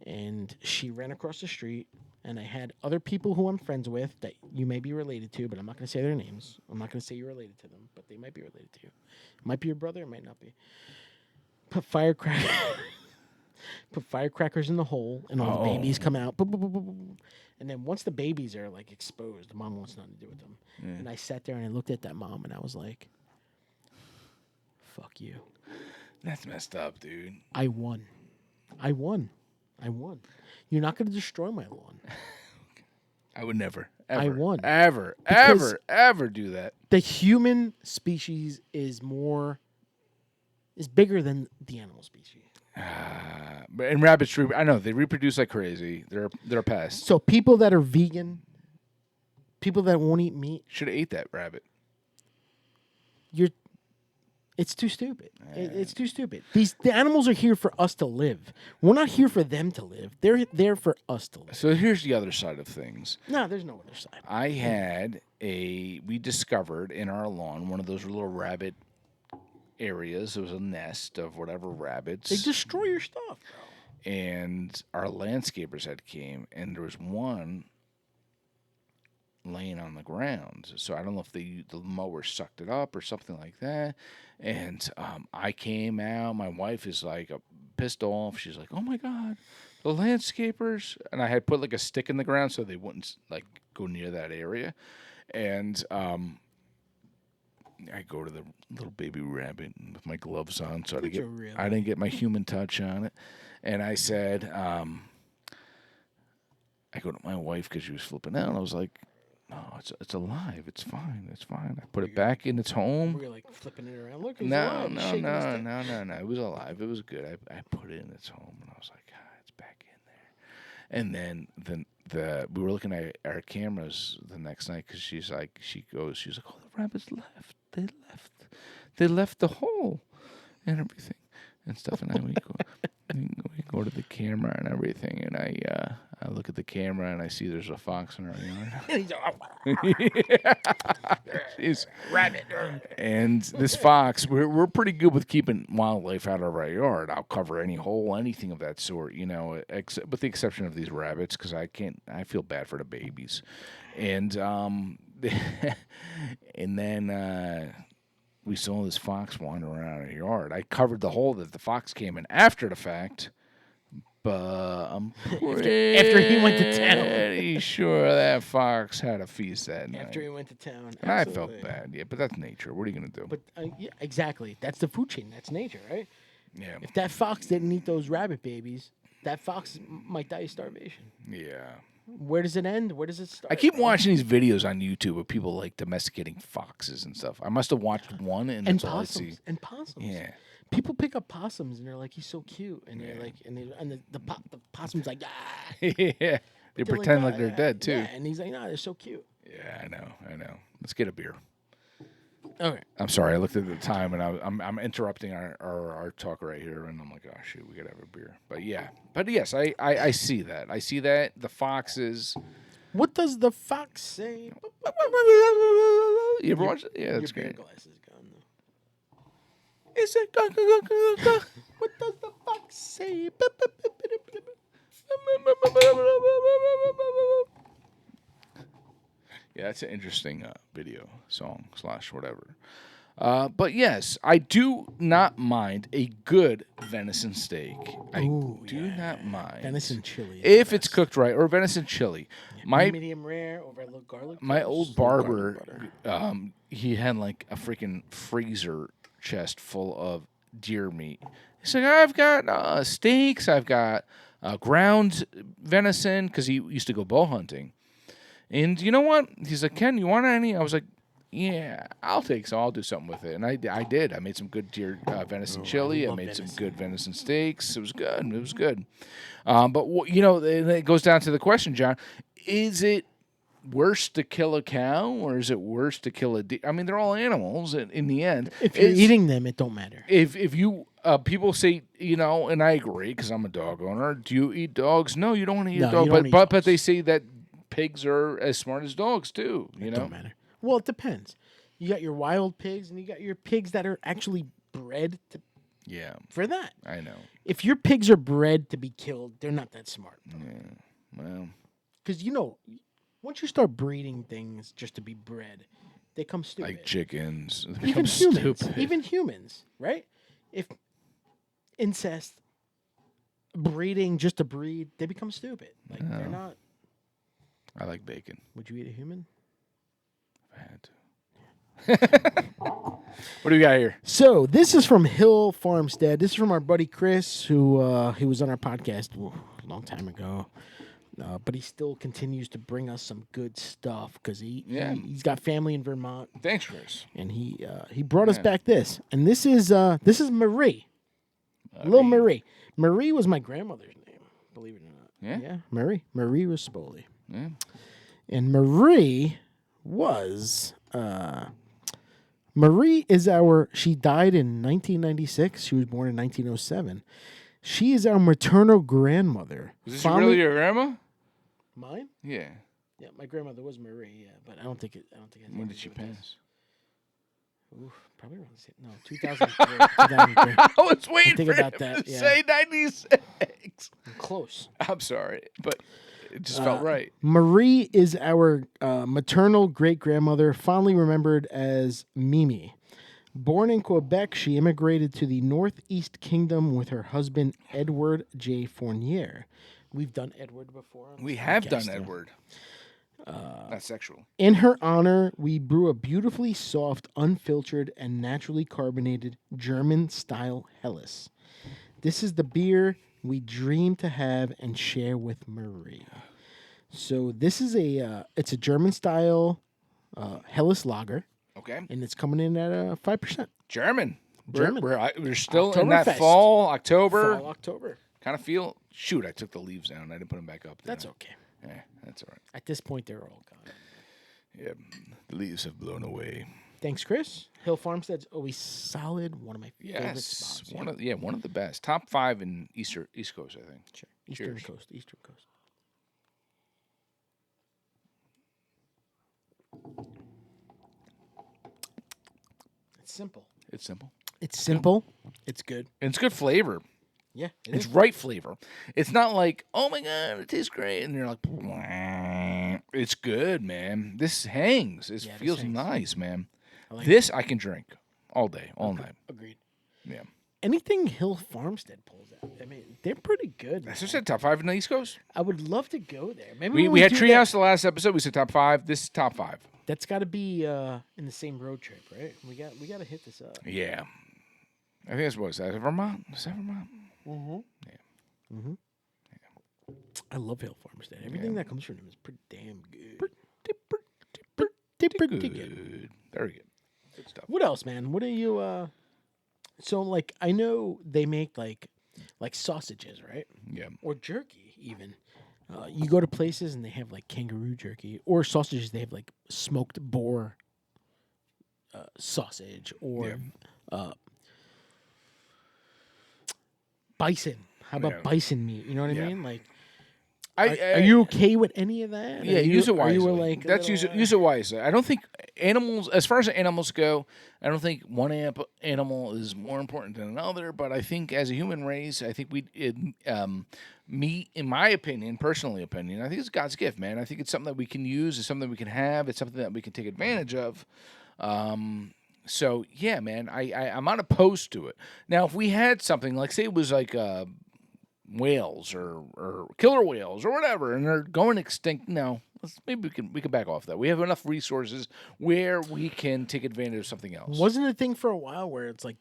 Speaker 2: And she ran across the street. And I had other people who I'm friends with that you may be related to, but I'm not going to say their names. I'm not going to say you're related to them, but they might be related to you. It might be your brother, it might not be. Put firecrackers in the hole, and all the babies come out. Boop, boop, boop, boop, boop. And then once the babies are like exposed, the mom wants nothing to do with them. And I sat there and I looked at that mom, and I was like, "Fuck you."
Speaker 1: That's messed up, dude.
Speaker 2: I won. You're not going to destroy my lawn.
Speaker 1: I would never, ever,
Speaker 2: I won.
Speaker 1: ever,
Speaker 2: Because-
Speaker 1: ever do that.
Speaker 2: The human species is bigger than the animal species.
Speaker 1: And rabbits, I know they reproduce like crazy. They're a pest.
Speaker 2: So people that are vegan, people that won't eat meat,
Speaker 1: Should have ate that rabbit.
Speaker 2: it's too stupid. It's too stupid. The animals are here for us to live. We're not here for them to live. They're there for us to live.
Speaker 1: So here's the other side of things.
Speaker 2: No, there's no other side.
Speaker 1: We discovered in our lawn one of those little rabbit areas. It was a nest of whatever rabbits.
Speaker 2: They destroy your stuff, bro.
Speaker 1: And our landscapers had came, and there was one laying on the ground. So I don't know if the mower sucked it up or something like that. And I came out. My wife is like pissed off. She's like, "Oh my God, the landscapers!" And I had put like a stick in the ground so they wouldn't like go near that area. And I go to the little baby rabbit with my gloves on, so I didn't get my human touch on it. And I said, I go to my wife because she was flipping out. And I was like, "No, it's alive. It's fine. It's fine." I put it back in its home.
Speaker 2: We're like flipping it around. Look, it's
Speaker 1: No.
Speaker 2: alive. It's shaking its tail.
Speaker 1: No. It was alive. It was good. I put it in its home, and I was like, it's back in there. And then we were looking at our cameras the next night because she's like, "Oh, the rabbits left. They left the hole and everything and stuff." And we go to the camera and everything, and I look at the camera and I see there's a fox in our yard. She's
Speaker 2: Rabbit.
Speaker 1: And this fox, we're pretty good with keeping wildlife out of our yard. I'll cover any hole, anything of that sort, with the exception of these rabbits, because I feel bad for the babies. And and then we saw this fox wandering around our yard. I covered the hole that the fox came in after the fact, but I'm
Speaker 2: After he went to town.
Speaker 1: pretty sure that fox had a feast that night.
Speaker 2: After he went to town.
Speaker 1: And I
Speaker 2: absolutely.
Speaker 1: felt bad, yeah, but that's nature. What are you going to do?
Speaker 2: But yeah, exactly. That's the food chain. That's nature, right?
Speaker 1: Yeah.
Speaker 2: If that fox didn't eat those rabbit babies, that fox might die of starvation.
Speaker 1: Yeah.
Speaker 2: Where does it end? Where does it start?
Speaker 1: I keep watching these videos on YouTube of people like domesticating foxes and stuff. I must have watched one, and
Speaker 2: And
Speaker 1: that's all I see.
Speaker 2: possums. And possums.
Speaker 1: Yeah.
Speaker 2: People pick up possums and they're like, "He's so cute," and they're like, the possum's like, "Ah."
Speaker 1: Yeah. They pretend like they're dead too.
Speaker 2: Yeah, and he's like, "No, they're so cute."
Speaker 1: Yeah, I know. Let's get a beer.
Speaker 2: Okay.
Speaker 1: I'm sorry, I looked at the time and I'm interrupting our talk right here, and I'm like, oh shoot, we gotta have a beer. But yes, I see that. I see that the foxes.
Speaker 2: What does the fox say?
Speaker 1: You ever watch it? Yeah,
Speaker 2: Your
Speaker 1: that's
Speaker 2: beer
Speaker 1: great.
Speaker 2: glass is gone, though.
Speaker 1: Is it?
Speaker 2: What does the fox say?
Speaker 1: Yeah, that's an interesting video, song / whatever. But yes, I do not mind a good venison steak. I
Speaker 2: Ooh,
Speaker 1: do not mind
Speaker 2: venison chili. Is
Speaker 1: if
Speaker 2: the
Speaker 1: it's
Speaker 2: best.
Speaker 1: cooked right, or venison chili. My
Speaker 2: Medium rare over a little garlic.
Speaker 1: my
Speaker 2: toast,
Speaker 1: old
Speaker 2: little garlic
Speaker 1: barber,
Speaker 2: butter.
Speaker 1: he had like a freaking freezer chest full of deer meat. He's like, I've got steaks, I've got ground venison, because he used to go bow hunting. And you know what? He's like, Ken, you want any? I was like, yeah, I'll take some. I'll do something with it. And I did. I made some good deer venison chili. I
Speaker 2: love
Speaker 1: made some
Speaker 2: venison.
Speaker 1: good venison steaks. It was good. It was good. But, it goes down to the question, John. Is it worse to kill a cow, or is it worse to kill a deer? I mean, they're all animals in the end.
Speaker 2: If you're eating them, it don't matter.
Speaker 1: If you people say, and I agree because I'm a dog owner. Do you eat dogs? No, you don't want to eat
Speaker 2: No,
Speaker 1: a dog.
Speaker 2: you don't eat
Speaker 1: But
Speaker 2: dogs.
Speaker 1: they say that pigs are as smart as dogs too.
Speaker 2: It don't matter. Well, it depends. You got your wild pigs, and you got your pigs that are actually bred
Speaker 1: Yeah,
Speaker 2: for that.
Speaker 1: I know.
Speaker 2: If your pigs are bred to be killed, they're not that smart.
Speaker 1: Well,
Speaker 2: Because once you start breeding things just to be bred, they come stupid.
Speaker 1: like chickens, they
Speaker 2: even
Speaker 1: become
Speaker 2: humans,
Speaker 1: stupid.
Speaker 2: even humans, right? If incest, breeding just to breed, they become stupid. Like they're not.
Speaker 1: I like bacon.
Speaker 2: Would you eat a human?
Speaker 1: If I had to. What do we got here?
Speaker 2: So this is from Hill Farmstead. This is from our buddy Chris, who he was on our podcast a long time ago. But he still continues to bring us some good stuff because he's got family in Vermont,
Speaker 1: Thanks, Chris.
Speaker 2: and he brought us back this. And this is Marie, little Marie. Marie was my grandmother's name, believe it or not.
Speaker 1: Yeah?
Speaker 2: Marie Rispoli.
Speaker 1: Yeah.
Speaker 2: And Marie was Marie is she died in 1996. She was born in 1907. She is our maternal grandmother.
Speaker 1: Is this really your grandma?
Speaker 2: Mine?
Speaker 1: Yeah.
Speaker 2: Yeah, my grandmother was Marie. Yeah, but I don't think it.
Speaker 1: When did she pass?
Speaker 2: Oof, probably around the same. No, 2003. 2003.
Speaker 1: I was waiting
Speaker 2: think
Speaker 1: for
Speaker 2: about
Speaker 1: him
Speaker 2: that,
Speaker 1: to
Speaker 2: yeah.
Speaker 1: say 96.
Speaker 2: Close.
Speaker 1: I'm sorry, but it just felt right.
Speaker 2: Marie is our maternal great grandmother, fondly remembered as Mimi. Born in Quebec, she immigrated to the Northeast Kingdom with her husband Edward J. Fournier. We've done Edward before.
Speaker 1: We have done Edward. Not sexual.
Speaker 2: In her honor, we brew a beautifully soft, unfiltered, and naturally carbonated German-style Helles. This is the beer we dream to have and share with Marie. So this is it's a
Speaker 1: Okay.
Speaker 2: German-style Helles lager, and it's coming in at 5%.
Speaker 1: German.
Speaker 2: German.
Speaker 1: We're still in that
Speaker 2: Oktoberfest.
Speaker 1: fall, October.
Speaker 2: Fall, October.
Speaker 1: Kind of feel. Shoot, I took the leaves down. I didn't put them back up.
Speaker 2: That's okay.
Speaker 1: Yeah, that's all right.
Speaker 2: At this point, they're all gone.
Speaker 1: Yeah, the leaves have blown away.
Speaker 2: Thanks, Chris. Hill Farmstead's always solid. One of my favorite
Speaker 1: Yes,
Speaker 2: spots.
Speaker 1: one of the best. Top 5 in East Coast, I think.
Speaker 2: Sure. Eastern
Speaker 1: Cheers.
Speaker 2: Coast. It's simple.
Speaker 1: It's simple.
Speaker 2: It's simple. It's good.
Speaker 1: And it's good flavor.
Speaker 2: Yeah,
Speaker 1: It's right flavor. It's not like, oh my God, it tastes great. And you're like, "Wah." It's good, man. This hangs. It
Speaker 2: Yeah, this
Speaker 1: feels
Speaker 2: hangs.
Speaker 1: nice, man.
Speaker 2: like
Speaker 1: This I can drink all day, all night.
Speaker 2: Agreed.
Speaker 1: Yeah.
Speaker 2: Anything Hill Farmstead pulls out, I mean, they're pretty good.
Speaker 1: That's
Speaker 2: man.
Speaker 1: what I said, top 5 in the East Coast.
Speaker 2: I would love to go there. Maybe
Speaker 1: We had
Speaker 2: do
Speaker 1: Treehouse the last episode. We said top 5. This is top 5.
Speaker 2: That's got to be in the same road trip, right? We got to hit this up.
Speaker 1: Yeah. I think that's what is that Vermont? Is that Vermont?
Speaker 2: I love Hill Farmstead. Everything that comes from them is pretty damn good.
Speaker 1: Pretty
Speaker 2: good.
Speaker 1: good. Very good. Good stuff.
Speaker 2: What else, man? What are you? So, like, I know they make like sausages, right?
Speaker 1: Yeah.
Speaker 2: Or jerky, even. You go to places and they have like kangaroo jerky, or sausages. They have like smoked boar sausage, or bison. How about bison meat? You know what I mean? Like, are you okay with any of that?
Speaker 1: Yeah,
Speaker 2: Are you,
Speaker 1: use it
Speaker 2: or
Speaker 1: wisely.
Speaker 2: you were like,
Speaker 1: That's use it wisely. I don't think animals, as far as animals go, I don't think one animal is more important than another. But I think as a human race, I think meat, in my opinion, personally opinion, I think it's God's gift, man. I think it's something that we can use. It's something we can have. It's something that we can take advantage of. So yeah, man, I'm not opposed to it. Now, if we had something like, say, it was like whales or killer whales or whatever, and they're going extinct, no, maybe we can back off that. We have enough resources where we can take advantage of something else.
Speaker 2: Wasn't a thing for a while where it's like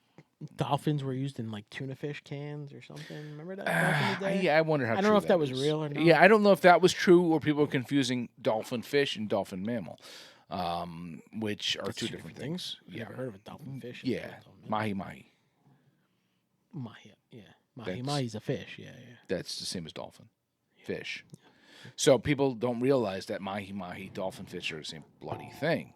Speaker 2: dolphins were used in like tuna fish cans or something? Remember that back in the day?
Speaker 1: Yeah, I wonder how.
Speaker 2: I don't
Speaker 1: true
Speaker 2: know if that was
Speaker 1: is.
Speaker 2: real or not.
Speaker 1: Yeah, I don't know if that was true or people are confusing dolphin fish and dolphin mammal, which are
Speaker 2: That's
Speaker 1: two different things.
Speaker 2: You ever heard of a dolphin fish?
Speaker 1: Yeah, mahi mahi.
Speaker 2: Mahi, yeah. Mahi's a fish, yeah.
Speaker 1: That's the same as dolphin fish. So people don't realize that mahi mahi dolphin fish are the same bloody thing.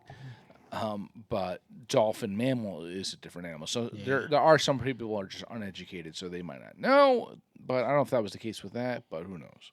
Speaker 1: But dolphin mammal is a different animal. So there are some people who are just uneducated, so they might not know. But I don't know if that was the case with that, but who knows?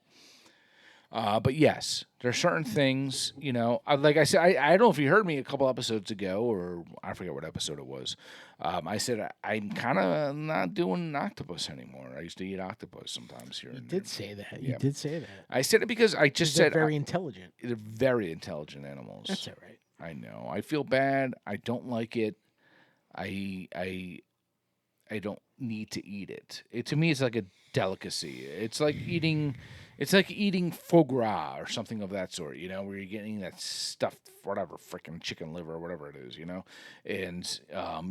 Speaker 1: But yes, there are certain things, like I said, I don't know if you heard me a couple episodes ago, or I forget what episode it was. I said I'm kind of not doing octopus anymore. I used to eat octopus sometimes here.
Speaker 2: You did say that. You did say that.
Speaker 1: I said it because I just
Speaker 2: They're
Speaker 1: said
Speaker 2: very intelligent.
Speaker 1: they're very intelligent animals.
Speaker 2: That's all right.
Speaker 1: I know. I feel bad. I don't like it. I don't need to eat it. To me, it's like a delicacy. It's like eating foie gras or something of that sort. Where you're getting that stuffed whatever freaking chicken liver or whatever it is. And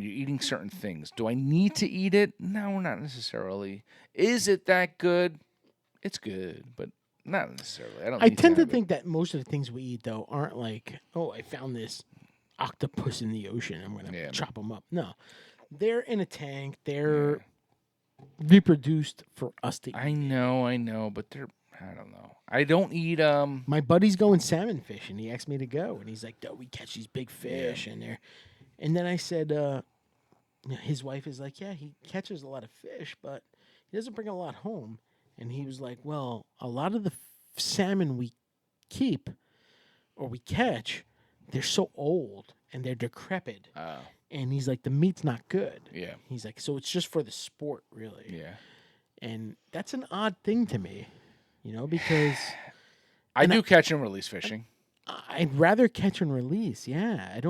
Speaker 1: you're eating certain things. Do I need to eat it? No, not necessarily. Is it that good? It's good, but not necessarily.
Speaker 2: I tend to think that most of the things we eat though aren't like, oh, I found this octopus in the ocean. I'm gonna chop them up. No. They're in a tank. They're reproduced for us to eat.
Speaker 1: I know, but I don't know. I don't eat
Speaker 2: My buddy's going salmon fishing. He asked me to go, and he's like, "Oh, we catch these big fish, and then I said, his wife is like, yeah, he catches a lot of fish, but he doesn't bring a lot home. And he was like, well, a lot of the salmon we keep or we catch, they're so old and they're decrepit. And he's like, the meat's not good.
Speaker 1: Yeah.
Speaker 2: He's like, so it's just for the sport, really.
Speaker 1: Yeah.
Speaker 2: And that's an odd thing to me, because
Speaker 1: I do catch and release fishing.
Speaker 2: I'd rather catch and release. Yeah,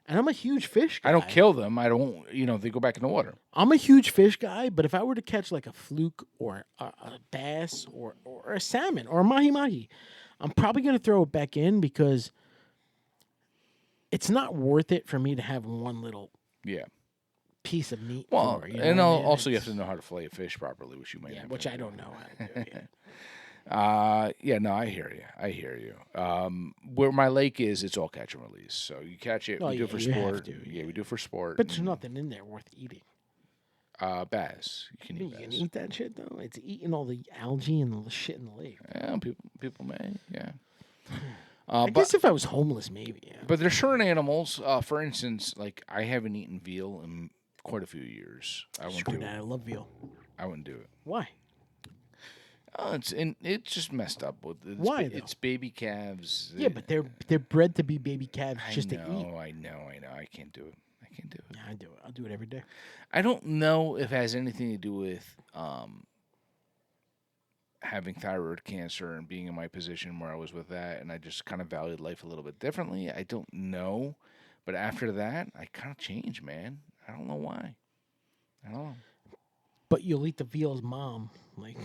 Speaker 2: and I'm a huge fish guy.
Speaker 1: I don't kill them. I don't, they go back in the water.
Speaker 2: I'm a huge fish guy, but if I were to catch like a fluke or a bass or a salmon or a mahi-mahi, I'm probably going to throw it back in because it's not worth it for me to have one little piece of meat.
Speaker 1: Well,
Speaker 2: for,
Speaker 1: and also you have to know how to fillet a fish properly, which you might have.
Speaker 2: Which I don't know how to do yet.
Speaker 1: No, I hear you. Where my lake is, it's all catch and release. So you catch it, we do it for sport. We do it for sport.
Speaker 2: But there's nothing in there worth eating.
Speaker 1: Bass. You can eat bass.
Speaker 2: You can eat that shit though. It's eating all the algae and all the shit in the lake.
Speaker 1: Yeah, people may. Yeah.
Speaker 2: I guess if I was homeless, maybe. Yeah.
Speaker 1: But there's certain animals. For instance, like I haven't eaten veal in quite a few years. I wouldn't do it.
Speaker 2: I love veal.
Speaker 1: I wouldn't do it.
Speaker 2: Why?
Speaker 1: It's just messed up.
Speaker 2: Why?
Speaker 1: It's baby calves.
Speaker 2: Yeah, but they're bred to be baby calves just to eat.
Speaker 1: I know. I can't do it.
Speaker 2: Yeah, I do it. I'll do it every day.
Speaker 1: I don't know if it has anything to do with having thyroid cancer and being in my position where I was with that, and I just kind of valued life a little bit differently. I don't know, but after that, I kind of changed, man. I don't know why. I don't know.
Speaker 2: But you'll eat the veal's mom, like.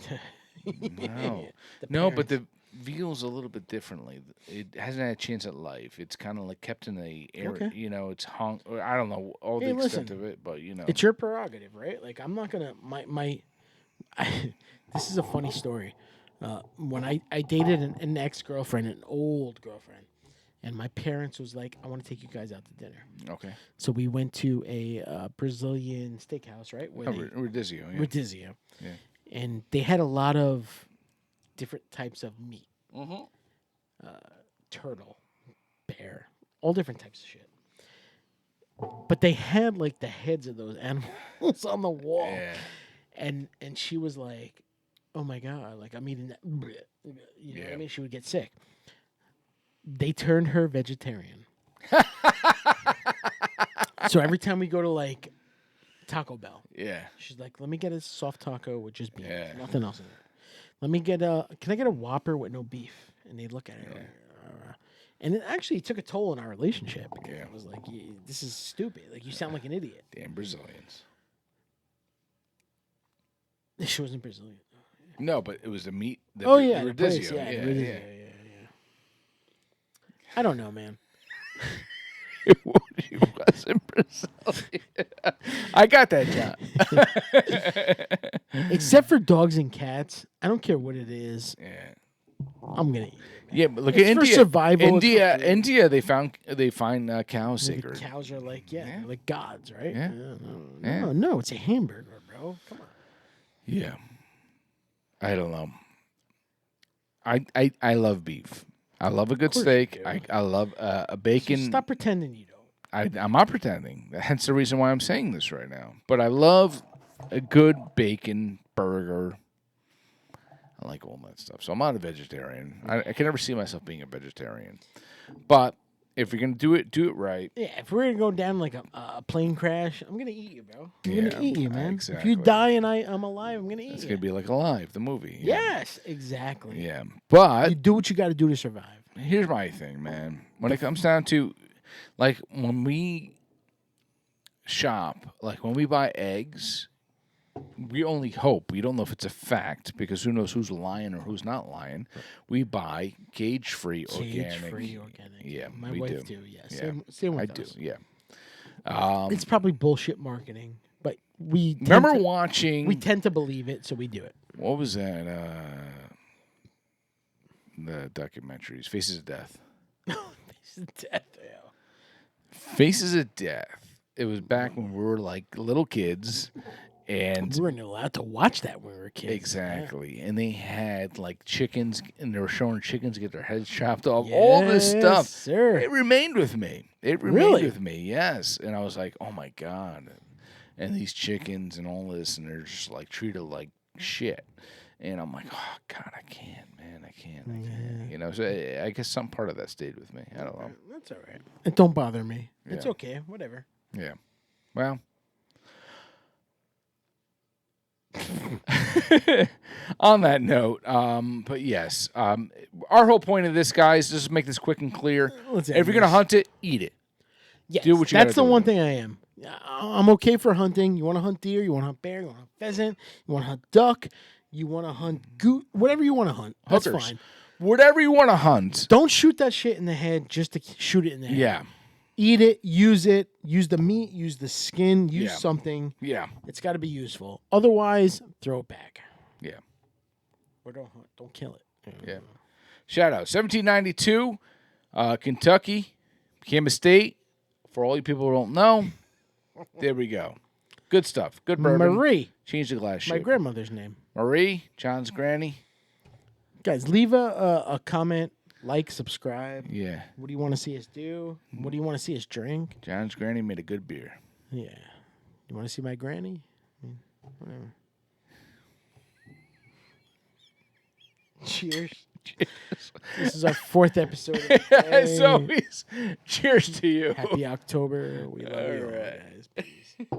Speaker 1: No, but the veal's a little bit differently. It hasn't had a chance at life. It's kind of like kept in the air.
Speaker 2: Okay.
Speaker 1: It's hung. Or I don't know all the extent of it, but
Speaker 2: it's your prerogative, right? Like I'm not gonna this is a funny story. When I dated an ex-girlfriend, an old girlfriend, and my parents was like, I want to take you guys out to dinner.
Speaker 1: Okay.
Speaker 2: So we went to a Brazilian steakhouse, right?
Speaker 1: Rodizio. Yeah.
Speaker 2: Rodizio.
Speaker 1: Yeah.
Speaker 2: And they had a lot of different types of meat.
Speaker 1: Mm-hmm.
Speaker 2: Turtle, bear, all different types of shit. But they had like the heads of those animals on the wall.
Speaker 1: Yeah.
Speaker 2: And she was like, oh my God, like I'm eating that. You know what I mean? She would get sick. They turned her vegetarian. So every time we go to like Taco Bell.
Speaker 1: Yeah.
Speaker 2: She's like, let me get a soft taco with just beef.
Speaker 1: Yeah.
Speaker 2: Nothing else in it. Can I get a Whopper with no beef? And they look at it. And it actually took a toll on our relationship. Because
Speaker 1: Yeah.
Speaker 2: I was like, this is stupid. Like, you sound like an idiot.
Speaker 1: Damn Brazilians.
Speaker 2: She wasn't Brazilian.
Speaker 1: No, but it was the meat. The
Speaker 2: Oh, yeah.
Speaker 1: the
Speaker 2: The place,
Speaker 1: radicchio.
Speaker 2: yeah,
Speaker 1: Yeah,
Speaker 2: the radicchio,
Speaker 1: yeah.
Speaker 2: yeah. I don't know, man.
Speaker 1: She wasn't Brazilian. I got that, John.
Speaker 2: Except for dogs and cats, I don't care what it is.
Speaker 1: Yeah.
Speaker 2: I'm gonna eat it.
Speaker 1: Yeah, but look
Speaker 2: It's
Speaker 1: at
Speaker 2: for
Speaker 1: India.
Speaker 2: survival, it's for food.
Speaker 1: India. They find cows
Speaker 2: The
Speaker 1: sacred.
Speaker 2: cows are like,
Speaker 1: Yeah.
Speaker 2: they're like gods, right?
Speaker 1: Yeah.
Speaker 2: No, it's a hamburger, bro. Come on.
Speaker 1: Yeah. I don't know. I love beef. I love a good
Speaker 2: course you
Speaker 1: steak.
Speaker 2: do.
Speaker 1: I love a bacon.
Speaker 2: Just stop pretending you don't.
Speaker 1: I'm not pretending. Hence the reason why I'm saying this right now. But I love a good bacon burger. I like all that stuff. So I'm not a vegetarian. I can never see myself being a vegetarian. But if you're going to do it right.
Speaker 2: Yeah, if we're gonna go down like a plane crash, I'm gonna eat you, bro. I'm
Speaker 1: Yeah,
Speaker 2: gonna eat you, man. If
Speaker 1: exactly.
Speaker 2: you die and I'm alive, I'm gonna eat
Speaker 1: It's
Speaker 2: you.
Speaker 1: going to be like Alive, the movie.
Speaker 2: Yes, exactly.
Speaker 1: Yeah. But
Speaker 2: You do what you got to do to survive.
Speaker 1: here's my thing, man. When it comes down to, like, when we shop, like, when we buy eggs, we only hope. We don't know if it's a fact because who knows who's lying or who's not lying. We buy cage-free organic.
Speaker 2: Cage-free organic.
Speaker 1: Yeah,
Speaker 2: my
Speaker 1: we
Speaker 2: wife
Speaker 1: do.
Speaker 2: do. Yeah,
Speaker 1: Yeah,
Speaker 2: same with
Speaker 1: I do,
Speaker 2: us.
Speaker 1: yeah.
Speaker 2: It's probably bullshit marketing, but we
Speaker 1: Remember
Speaker 2: tend to,
Speaker 1: watching,
Speaker 2: we tend to believe it, so we do it.
Speaker 1: what was that? The documentaries, Faces of Death.
Speaker 2: It's death, yeah.
Speaker 1: Faces of Death. It was back when we were like little kids, and
Speaker 2: We weren't allowed to watch that when we were kids.
Speaker 1: exactly, and they had like chickens, and they were showing chickens get their heads chopped off. All this
Speaker 2: Yes,
Speaker 1: stuff.
Speaker 2: sir.
Speaker 1: It remained with me. It remained
Speaker 2: Really?
Speaker 1: with me. Yes, and I was like, oh my god, and these chickens and all this, and they're just like treated like shit. And I'm like, oh god, I can't, man, I can't. You know, so I guess some part of that stayed with me. I don't know.
Speaker 2: That's all right. It don't bother me. It's
Speaker 1: Yeah.
Speaker 2: okay. Whatever.
Speaker 1: Yeah. Well. On that note, but yes, our whole point of this, guys, just to make this quick and clear.
Speaker 2: Let's
Speaker 1: If
Speaker 2: end
Speaker 1: you're gonna
Speaker 2: this.
Speaker 1: hunt it, eat it.
Speaker 2: Yes,
Speaker 1: do what you
Speaker 2: that's
Speaker 1: gotta
Speaker 2: the
Speaker 1: do.
Speaker 2: one thing I am. I'm okay for hunting. You want to hunt deer? You want to hunt bear? You want to hunt pheasant? You want to hunt duck? You want to hunt goose? Whatever you want to hunt. That's
Speaker 1: Hookers.
Speaker 2: fine.
Speaker 1: Whatever you want to hunt.
Speaker 2: Don't shoot that shit in the head just to shoot it in the head.
Speaker 1: Yeah.
Speaker 2: Eat it. Use the meat. Use the skin. Use
Speaker 1: Yeah.
Speaker 2: something.
Speaker 1: Yeah.
Speaker 2: It's got to be useful. Otherwise, throw it back.
Speaker 1: Yeah.
Speaker 2: Or don't hunt. Don't kill it.
Speaker 1: Yeah. Shout out 1792, Kentucky became a state. For all you people who don't know, there we go. Good stuff. Good bourbon.
Speaker 2: Marie,
Speaker 1: Change the glass shape.
Speaker 2: my grandmother's name.
Speaker 1: Marie, John's granny.
Speaker 2: Guys, leave a comment, like, subscribe.
Speaker 1: Yeah.
Speaker 2: What do you want to see us do? What do you want to see us drink?
Speaker 1: John's granny made a good beer.
Speaker 2: Yeah. You want to see my granny? Whatever. Cheers. This is our 4th episode. Of the
Speaker 1: As
Speaker 2: day.
Speaker 1: always, cheers to you.
Speaker 2: Happy October. We love you all,
Speaker 1: right.
Speaker 2: guys. Peace.